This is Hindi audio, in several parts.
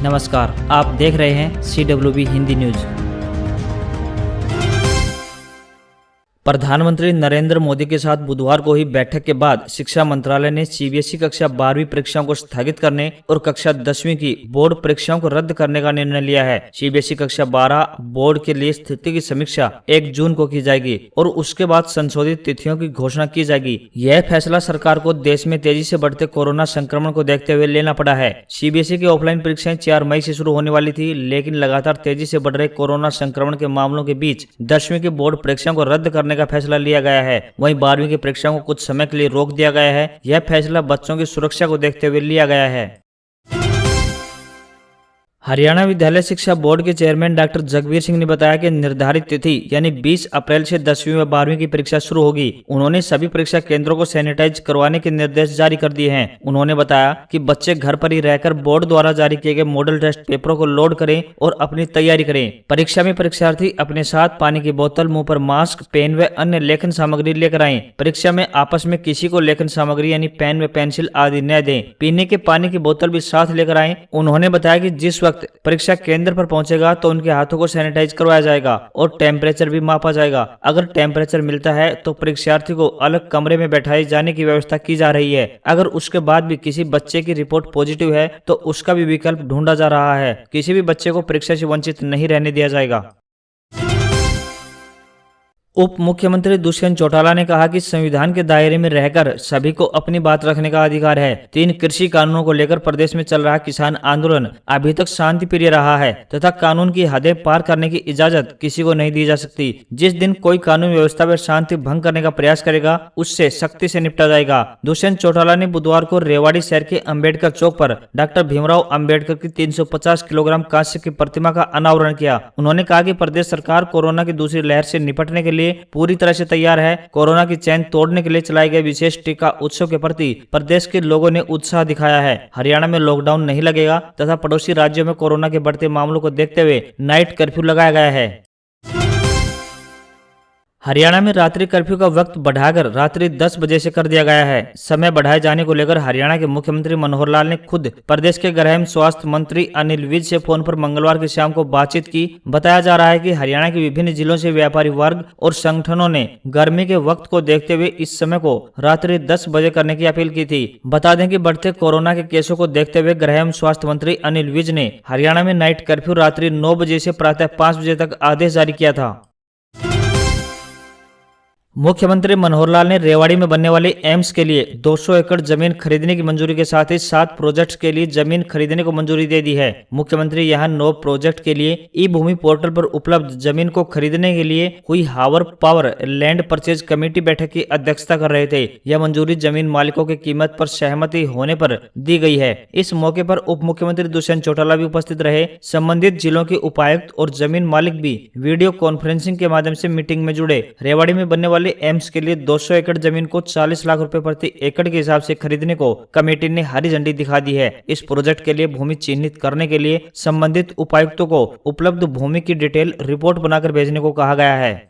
नमस्कार, आप देख रहे हैं CWB हिंदी न्यूज। प्रधानमंत्री नरेंद्र मोदी के साथ बुधवार को हुई बैठक के बाद शिक्षा मंत्रालय ने CBSE कक्षा 12वीं परीक्षाओं को स्थगित करने और कक्षा 10वीं की बोर्ड परीक्षाओं को रद्द करने का निर्णय लिया है। CBSE कक्षा 12 बोर्ड के लिए स्थिति की समीक्षा 1 जून को की जाएगी और उसके बाद संशोधित तिथियों की घोषणा की जाएगी। यह फैसला सरकार को देश में तेजी से बढ़ते कोरोना संक्रमण को देखते हुए लेना पड़ा है। CBSE की ऑफलाइन परीक्षाएं 4 मई से शुरू होने वाली थी, लेकिन लगातार तेजी से बढ़ रहे कोरोना संक्रमण के मामलों के बीच 10वीं की बोर्ड परीक्षाओं को रद्द करने का फैसला लिया गया है। वहीं 12वीं की परीक्षाओं को कुछ समय के लिए रोक दिया गया है। यह फैसला बच्चों की सुरक्षा को देखते हुए लिया गया है। हरियाणा विद्यालय शिक्षा बोर्ड के चेयरमैन डॉक्टर जगबीर सिंह ने बताया कि निर्धारित तिथि यानी 20 अप्रैल से 10वीं व 12वीं की परीक्षा शुरू होगी। उन्होंने सभी परीक्षा केंद्रों को सैनिटाइज करवाने के निर्देश जारी कर दिए हैं। उन्होंने बताया कि बच्चे घर पर ही रहकर बोर्ड द्वारा जारी किए गए मॉडल टेस्ट पेपरों को लोड करें और अपनी तैयारी करें। परीक्षा में परीक्षार्थी अपने साथ पानी की बोतल, मुंह पर मास्क, पेन व अन्य लेखन सामग्री लेकर आएं। परीक्षा में आपस में किसी को लेखन सामग्री यानी पेन व पेंसिल आदि न दें। पीने के पानी की बोतल भी साथ लेकर आएं। उन्होंने बताया कि जिस वक्त परीक्षा केंद्र पर पहुंचेगा तो उनके हाथों को सैनिटाइज करवाया जाएगा और टेम्परेचर भी मापा जाएगा। अगर टेम्परेचर मिलता है तो परीक्षार्थी को अलग कमरे में बैठाए जाने की व्यवस्था की जा रही है। अगर उसके बाद भी किसी बच्चे की रिपोर्ट पॉजिटिव है तो उसका भी विकल्प ढूंढा जा रहा है। किसी भी बच्चे को परीक्षा से वंचित नहीं रहने दिया जाएगा। उप मुख्यमंत्री दुष्यंत चौटाला ने कहा कि संविधान के दायरे में रहकर सभी को अपनी बात रखने का अधिकार है। 3 कृषि कानूनों को लेकर प्रदेश में चल रहा किसान आंदोलन अभी तक शांतिप्रिय रहा है तथा कानून की हदें पार करने की इजाजत किसी को नहीं दी जा सकती। जिस दिन कोई कानून व्यवस्था में शांति भंग करने का प्रयास करेगा उससे सख्ती से निपटा जाएगा। दुष्यंत चौटाला ने बुधवार को रेवाड़ी शहर के अम्बेडकर चौक पर डॉक्टर भीमराव अम्बेडकर की 350 किलोग्राम कांस्य की प्रतिमा का अनावरण किया। उन्होंने कहा कि प्रदेश सरकार कोरोना की दूसरी लहर से निपटने के लिए पूरी तरह से तैयार है। कोरोना की चैन तोड़ने के लिए चलाए गए विशेष टीका उत्सव के प्रति प्रदेश के लोगों ने उत्साह दिखाया है। हरियाणा में लॉकडाउन नहीं लगेगा तथा पड़ोसी राज्यों में कोरोना के बढ़ते मामलों को देखते हुए नाइट कर्फ्यू लगाया गया है। हरियाणा में रात्रि कर्फ्यू का वक्त बढ़ाकर रात्रि 10 बजे से कर दिया गया है। समय बढ़ाए जाने को लेकर हरियाणा के मुख्यमंत्री मनोहर लाल ने खुद प्रदेश के गृह एवं स्वास्थ्य मंत्री अनिल विज से फोन पर मंगलवार की शाम को बातचीत की। बताया जा रहा है कि हरियाणा के विभिन्न जिलों से व्यापारी वर्ग और संगठनों ने गर्मी के वक्त को देखते हुए इस समय को रात्रि 10 बजे करने की अपील की थी। बता दें कि बढ़ते कोरोना के केसों को देखते हुए गृह एवं स्वास्थ्य मंत्री अनिल विज ने हरियाणा में नाइट कर्फ्यू रात्रि 9 बजे से प्रातः 5 बजे तक आदेश जारी किया था। मुख्यमंत्री मनोहर लाल ने रेवाड़ी में बनने वाले एम्स के लिए 200 एकड़ जमीन खरीदने की मंजूरी के साथ ही 7 प्रोजेक्ट्स के लिए जमीन खरीदने को मंजूरी दे दी है। मुख्यमंत्री यहां 9 प्रोजेक्ट के लिए ई भूमि पोर्टल पर उपलब्ध जमीन को खरीदने के लिए हुई हावर पावर लैंड परचेज कमेटी बैठक की अध्यक्षता कर रहे थे। यह मंजूरी जमीन मालिकों की कीमत पर सहमति होने पर दी गई है। इस मौके पर उप मुख्यमंत्री दुष्यंत चौटाला भी उपस्थित रहे। संबंधित जिलों के उपायुक्त और जमीन मालिक भी वीडियो कॉन्फ्रेंसिंग के माध्यम से मीटिंग में जुड़े। रेवाड़ी में बनने वाले एम्स के लिए 200 एकड़ जमीन को 40 लाख रुपए प्रति एकड़ के हिसाब से खरीदने को कमेटी ने हरी झंडी दिखा दी है। इस प्रोजेक्ट के लिए भूमि चिन्हित करने के लिए संबंधित उपायुक्तों को उपलब्ध भूमि की डिटेल रिपोर्ट बनाकर भेजने को कहा गया है।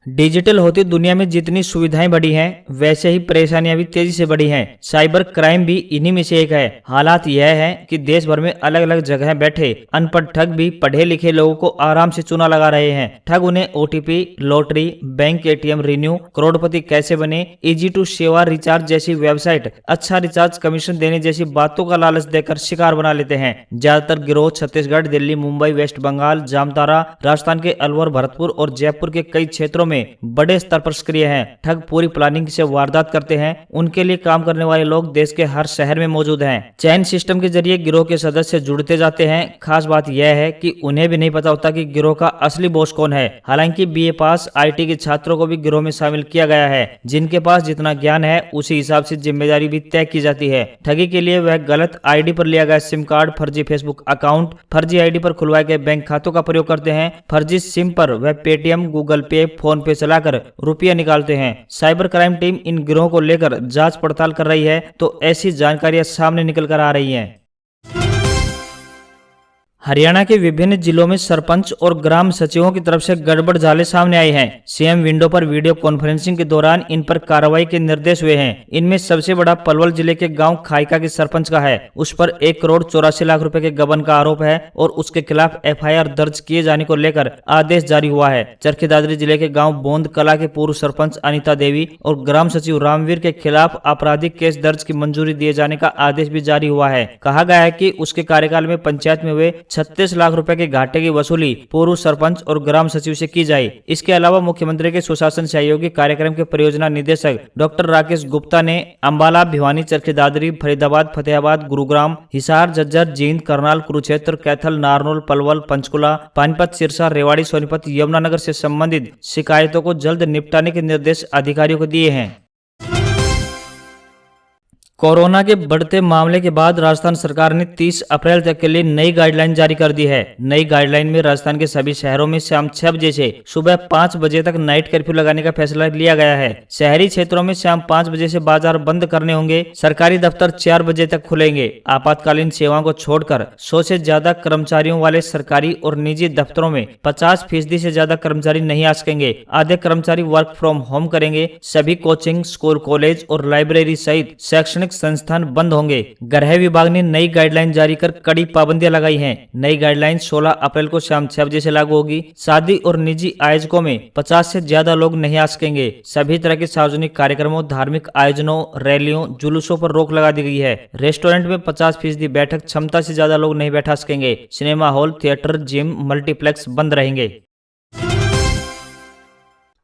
डिजिटल होती दुनिया में जितनी सुविधाएं बढ़ी हैं, वैसे ही परेशानियां भी तेजी से बढ़ी हैं। साइबर क्राइम भी इन्हीं में से एक है। हालात यह है कि देश भर में अलग अलग जगह बैठे अनपढ़ ठग भी पढ़े लिखे लोगों को आराम से चूना लगा रहे हैं। ठग उन्हें OTP, lottery, bank ATM renew, करोड़पति कैसे बने, इजी टू सेवा रिचार्ज जैसी वेबसाइट, अच्छा रिचार्ज कमीशन देने जैसी बातों का लालच देकर शिकार बना लेते हैं। ज्यादातर गिरोह छत्तीसगढ़, दिल्ली, मुंबई, वेस्ट बंगाल, जामताड़ा, राजस्थान के अलवर, भरतपुर और जयपुर के कई क्षेत्रों में बड़े स्तर पर सक्रिय हैं। ठग पूरी प्लानिंग से वारदात करते हैं। उनके लिए काम करने वाले लोग देश के हर शहर में मौजूद हैं। चैन सिस्टम के जरिए गिरोह के सदस्य जुड़ते जाते हैं। खास बात यह है कि उन्हें भी नहीं पता होता कि गिरोह का असली बॉस कौन है। हालांकि BA पास IT के छात्रों को भी गिरोह में शामिल किया गया है। जिनके पास जितना ज्ञान है उसी हिसाब से जिम्मेदारी भी तय की जाती है। ठगी के लिए वह गलत ID पर लिया गया सिम कार्ड, फर्जी फेसबुक अकाउंट, फर्जी ID पर खुलवाए गए बैंक खातों का प्रयोग करते हैं। फर्जी सिम पर वह पेटीएम, गूगल पे, फोन पे चलाकर रुपया निकालते हैं। साइबर क्राइम टीम इन गिरोह को लेकर जांच पड़ताल कर रही है तो ऐसी जानकारियां सामने निकल कर आ रही हैं। हरियाणा के विभिन्न जिलों में सरपंच और ग्राम सचिवों की तरफ से गड़बड़ झाले सामने आए हैं। सीएम विंडो पर वीडियो कॉन्फ्रेंसिंग के दौरान इन पर कार्रवाई के निर्देश हुए हैं। इनमें सबसे बड़ा पलवल जिले के गांव खाइका के सरपंच का है। उस पर 1,84,00,000 रुपए के गबन का आरोप है और उसके खिलाफ एफआईआर दर्ज किए जाने को लेकर आदेश जारी हुआ है। चरखी दादरी जिले के गाँव बोंद कला के पूर्व सरपंच अनिता देवी और ग्राम सचिव रामवीर के खिलाफ आपराधिक केस दर्ज की मंजूरी दिए जाने का आदेश भी जारी हुआ है। कहा गया है कि उसके कार्यकाल में पंचायत में हुए 36 लाख रुपए के घाटे की वसूली पूर्व सरपंच और ग्राम सचिव से की जाए। इसके अलावा मुख्यमंत्री के सुशासन सहयोगी कार्यक्रम के परियोजना निदेशक डॉक्टर राकेश गुप्ता ने अंबाला, भिवानी, चरखी दादरी, फरीदाबाद, फतेहाबाद, गुरुग्राम, हिसार, झज्जर, जींद, करनाल, कुरुक्षेत्र, कैथल, नारनौल, पलवल, पंचकुला, पानीपत, सिरसा, रेवाड़ी, सोनीपत, यमुनानगर से संबंधित शिकायतों को जल्द निपटाने के निर्देश अधिकारियों को दिए हैं। कोरोना के बढ़ते मामले के बाद राजस्थान सरकार ने 30 अप्रैल तक के लिए नई गाइडलाइन जारी कर दी है। नई गाइडलाइन में राजस्थान के सभी शहरों में शाम 6 बजे से सुबह 5 बजे तक नाइट कर्फ्यू लगाने का फैसला लिया गया है। शहरी क्षेत्रों में शाम 5 बजे से बाजार बंद करने होंगे। सरकारी दफ्तर 4 बजे तक खुलेंगे। आपातकालीन सेवाओं को छोड़कर 100 से ज्यादा कर्मचारियों वाले सरकारी और निजी दफ्तरों में 50% से ज्यादा कर्मचारी नहीं आ सकेंगे। आधे कर्मचारी वर्क फ्रॉम होम करेंगे। सभी कोचिंग, स्कूल, कॉलेज और लाइब्रेरी सहित शैक्षणिक संस्थान बंद होंगे। गृह विभाग ने नई गाइडलाइन जारी कर कड़ी पाबंदियां लगाई हैं। नई गाइडलाइन 16 अप्रैल को शाम 6 बजे से लागू होगी। शादी और निजी आयोजकों में 50 से ज्यादा लोग नहीं आ सकेंगे। सभी तरह के सार्वजनिक कार्यक्रमों, धार्मिक आयोजनों, रैलियों, जुलूसों पर रोक लगा दी गई है। रेस्टोरेंट में 50% बैठक क्षमता से ज्यादा लोग नहीं बैठा सकेंगे। Cinema hall, theatre, gym, multiplex बंद रहेंगे।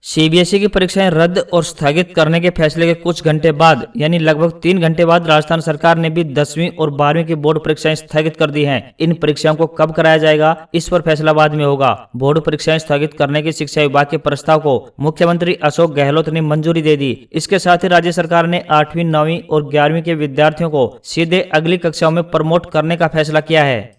सीबीएसई की परीक्षाएं रद्द और स्थगित करने के फैसले के कुछ घंटे बाद यानी लगभग 3 घंटे बाद राजस्थान सरकार ने भी 10वीं और 12वीं की बोर्ड परीक्षाएं स्थगित कर दी हैं। इन परीक्षाओं को कब कराया जाएगा, इस पर फैसला बाद में होगा। बोर्ड परीक्षाएं स्थगित करने के शिक्षा विभाग के प्रस्ताव को मुख्यमंत्री अशोक गहलोत ने मंजूरी दे दी। इसके साथ ही राज्य सरकार ने 8वीं, 9वीं और 11वीं के विद्यार्थियों को सीधे अगली कक्षाओं में प्रमोट करने का फैसला किया है।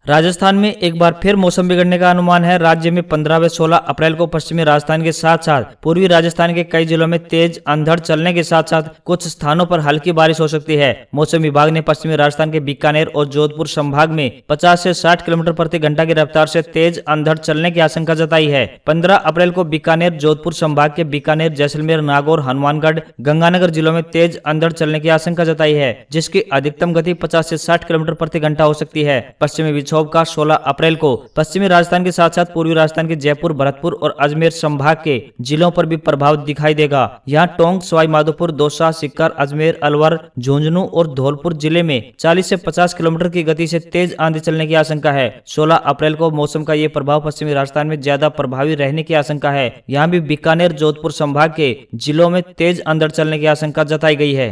राजस्थान में एक बार फिर मौसम बिगड़ने का अनुमान है। राज्य में 15 व 16 अप्रैल को पश्चिमी राजस्थान के साथ साथ पूर्वी राजस्थान के कई जिलों में तेज अंधड़ चलने के साथ साथ कुछ स्थानों पर हल्की बारिश हो सकती है। मौसम विभाग ने पश्चिमी राजस्थान के बीकानेर और जोधपुर संभाग में 50 से 60 किलोमीटर प्रति घंटा की रफ्तार से तेज अंधड़ चलने की आशंका जताई है। 15 अप्रैल को बीकानेर, जोधपुर संभाग के बीकानेर, जैसलमेर, नागौर, हनुमानगढ़, गंगानगर जिलों में तेज अंधड़ चलने की आशंका जताई है, जिसकी अधिकतम गति 50 से 60 किलोमीटर प्रति घंटा हो सकती है। पश्चिमी विक्षोभ का 16 अप्रैल को पश्चिमी राजस्थान के साथ साथ पूर्वी राजस्थान के जयपुर, भरतपुर और अजमेर संभाग के जिलों पर भी प्रभाव दिखाई देगा। यहाँ टोंक, सवाई माधोपुर, दौसा, सीकर, अजमेर, अलवर, झुंझुनू और धौलपुर जिले में 40 से 50 किलोमीटर की गति से तेज आंधी चलने की आशंका है। 16 अप्रैल को मौसम का ये प्रभाव पश्चिमी राजस्थान में ज्यादा प्रभावी रहने की आशंका है। यहाँ भी बीकानेर, जोधपुर संभाग के जिलों में तेज अंधड़ चलने की आशंका जताई गई है।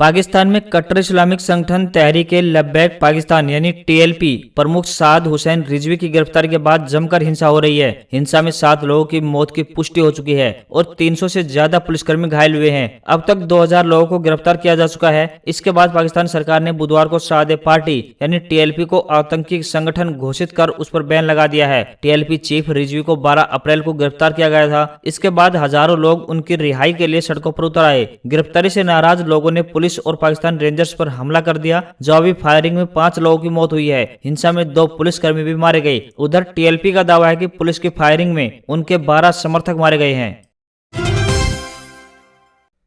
पाकिस्तान में कट्टर इस्लामिक संगठन तहरीक-ए-लब्बैक पाकिस्तान यानी टीएलपी प्रमुख साद हुसैन रिजवी की गिरफ्तारी के बाद जमकर हिंसा हो रही है। हिंसा में 7 लोगों की मौत की पुष्टि हो चुकी है और 300 से ज्यादा पुलिसकर्मी घायल हुए हैं। अब तक 2000 लोगों को गिरफ्तार किया जा चुका है। इसके बाद पाकिस्तान सरकार ने बुधवार को सादे पार्टी यानी टीएलपी को आतंकी संगठन घोषित कर उस पर बैन लगा दिया है। टीएलपी चीफ रिजवी को 12 अप्रैल को गिरफ्तार किया गया था। इसके बाद हजारों लोग उनकी रिहाई के लिए सड़कों पर उतर आए। गिरफ्तारी से नाराज लोगों ने पुलिस और पाकिस्तान रेंजर्स पर हमला कर दिया। जवाबी फायरिंग में 5 लोगों की मौत हुई है। हिंसा में 2 पुलिसकर्मी भी मारे गए। उधर टीएलपी का दावा है कि पुलिस की फायरिंग में उनके 12 समर्थक मारे गए हैं।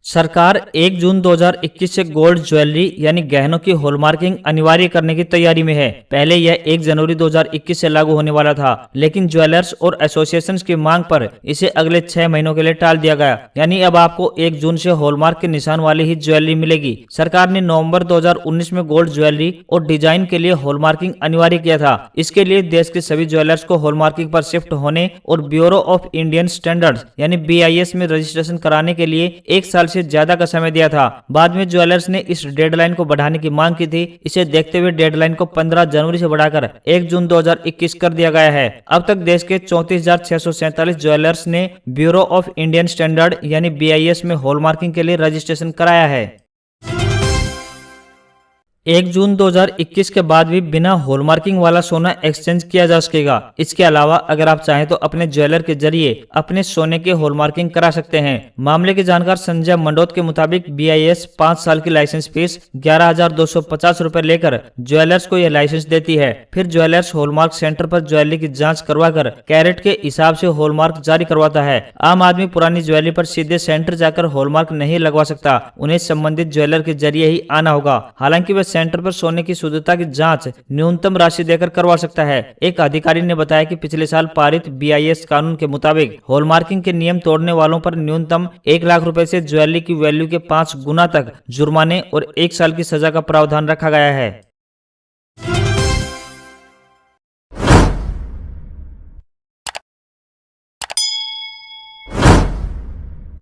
सरकार 1 जून 2021 से गोल्ड ज्वेलरी यानी गहनों की हॉलमार्किंग अनिवार्य करने की तैयारी में है। पहले यह 1 जनवरी 2021 से लागू होने वाला था, लेकिन ज्वेलर्स और एसोसिएशंस की मांग पर इसे अगले 6 महीनों के लिए टाल दिया गया। यानी अब आपको 1 जून से हॉलमार्क के निशान वाली ही ज्वेलरी मिलेगी। सरकार ने नवंबर 2019 में गोल्ड ज्वेलरी और डिजाइन के लिए हॉलमार्किंग अनिवार्य किया था। इसके लिए देश के सभी ज्वेलर्स को हॉलमार्किंग पर शिफ्ट होने और ब्यूरो ऑफ इंडियन स्टैंडर्ड्स यानी BIS में रजिस्ट्रेशन कराने के लिए 1 साल से ज्यादा का समय दिया था। बाद में ज्वेलर्स ने इस डेडलाइन को बढ़ाने की मांग की थी। इसे देखते हुए डेडलाइन को 15 जनवरी से बढ़ाकर 1 जून 2021 कर दिया गया है। अब तक देश के 34,647 ज्वेलर्स ने ब्यूरो ऑफ इंडियन स्टैंडर्ड यानी BIS में हॉलमार्किंग के लिए रजिस्ट्रेशन कराया है। 1 जून 2021 के बाद भी बिना हॉलमार्किंग वाला सोना एक्सचेंज किया जा सकेगा। इसके अलावा अगर आप चाहें तो अपने ज्वेलर के जरिए अपने सोने की हॉलमार्किंग करा सकते हैं। मामले के जानकार संजय मंडोत के मुताबिक BIS 5 साल की लाइसेंस फीस 11,250 रुपए लेकर ज्वेलर्स को यह लाइसेंस देती है। फिर ज्वेलर्स हॉलमार्क सेंटर पर ज्वेलरी की जाँच करवाकर कैरेट के हिसाब से हॉलमार्क जारी करवाता है। आम आदमी पुरानी ज्वेलरी पर सीधे सेंटर जाकर हॉलमार्क नहीं लगवा सकता, उन्हें संबंधित ज्वेलर के जरिए ही आना होगा। हालांकि वह सेंटर पर सोने की शुद्धता की जांच न्यूनतम राशि देकर करवा सकता है। एक अधिकारी ने बताया कि पिछले साल पारित BIS कानून के मुताबिक हॉलमार्किंग के नियम तोड़ने वालों पर न्यूनतम 1 लाख रुपए से ज्वेलरी की वैल्यू के 5 गुना तक जुर्माने और 1 साल की सजा का प्रावधान रखा गया है।